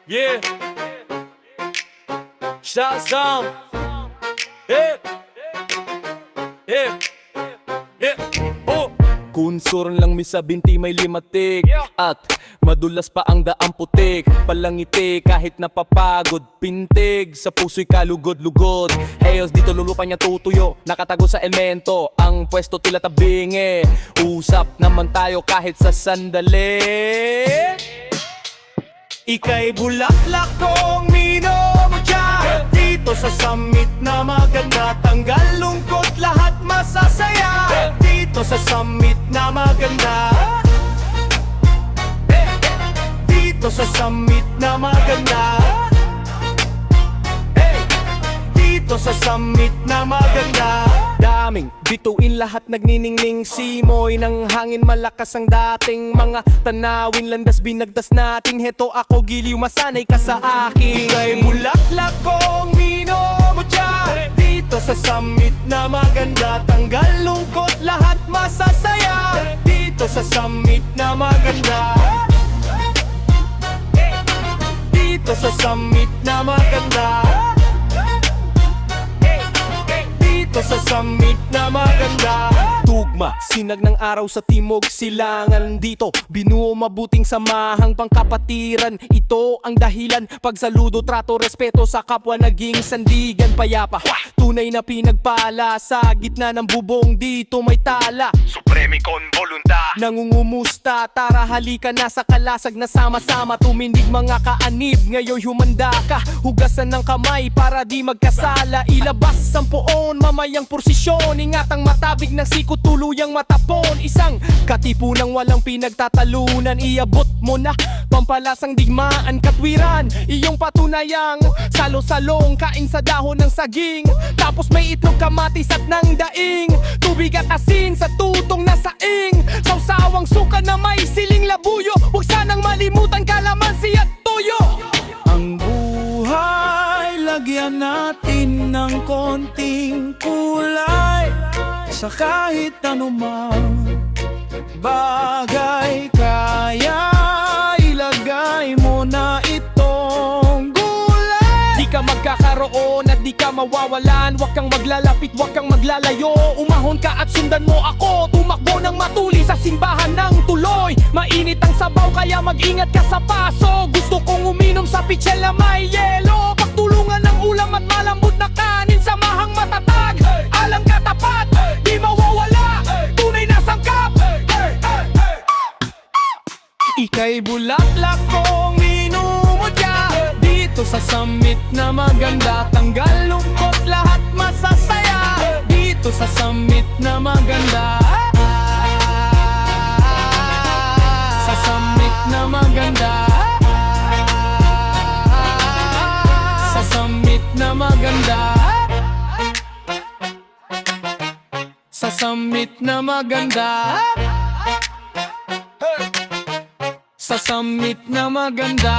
Yeah. Shazam. Yeah. Yeah. Yeah. Oh. Kunsuran lang misa binti may limatik at madulas pa ang daang putik. Palangiti kahit napapagod, pintig sa puso'y kalugod-lugod. Hayos dito lulupa niya tutuyo, nakatago sa elemento. Ang pwesto tila tabingi, usap naman tayo kahit sa sandali. Ika'y bulaklak kong minumutya dito sa summit na maganda. Tanggal lungkot, lahat masasaya dito sa summit na maganda. Dito sa summit na maganda. Dito sa summit na maganda. Daming bituin, lahat nagniningning. Simoy ng hangin, malakas ang dating mga tanawin. Landas binagtas natin, heto ako giliw, masanay ka sa akin. Kay bulaklak kong minumutya dito sa summit na maganda. Tanggal lungkot, lahat masasaya dito sa summit na maganda. Dito sa summit na maganda. Dito sa summit na maganda. Tugma, sinag ng araw sa timog silangan. Dito, binuo mabuting samahang pangkapatiran. Ito ang dahilan, pagsaludo, trato, respeto sa kapwa naging sandigan. Payapa, tunay na pinagpala sa gitna ng bubong. Dito may tala, Supremi con voluntad. nangungumusta, tara halika na sa kalasag na sama-sama. Tumindig mga kaanib, ngayon humanda ka. Hugasan ng kamay para di magkasala. Ilabas ang poon, mamayang porsisyon. Ingat ang matabig ng sikot, tuluyang matapon. Isang katipunang walang pinagtatalunan. Iabot mo na, pampalasang digmaan, katwiran. Iyong patunayang salo-salong, kain sa dahon ng saging. Tapos may itlog, kamatis at nang daing. Tubig at asin sa tutong na saing. Sausawang suka na may siling labuyo. Huwag sanang malimutan kalamansi at tuyo. Ang buhay, lagyan natin ng konting kulay sa kahit anumang bagay. Kaya ilagay mo na itong gulay. Di ka magkakaroon at di ka mawawalan. Huwag kang maglalapit, huwag kang maglalayo. Umahon ka at sundan mo ako. Tumakbo ng matuli sa simbahan ng tuloy. Mainit ang sabaw kaya mag-ingat ka sa paso. Gusto kong uminom sa pichel na may yelo. Pagtulungan ng ulam at malambot na kanin. Samahang matatag, alang katapat, di mawawala, tunay na sangkap. Ika'y bulaklak kong minumutya dito sa summit na maganda. Tanggal lungkot, lahat masasaya dito sa summit na maganda. Sa summit na maganda. Sa summit na maganda. Sa summit na maganda. Sa summit na maganda.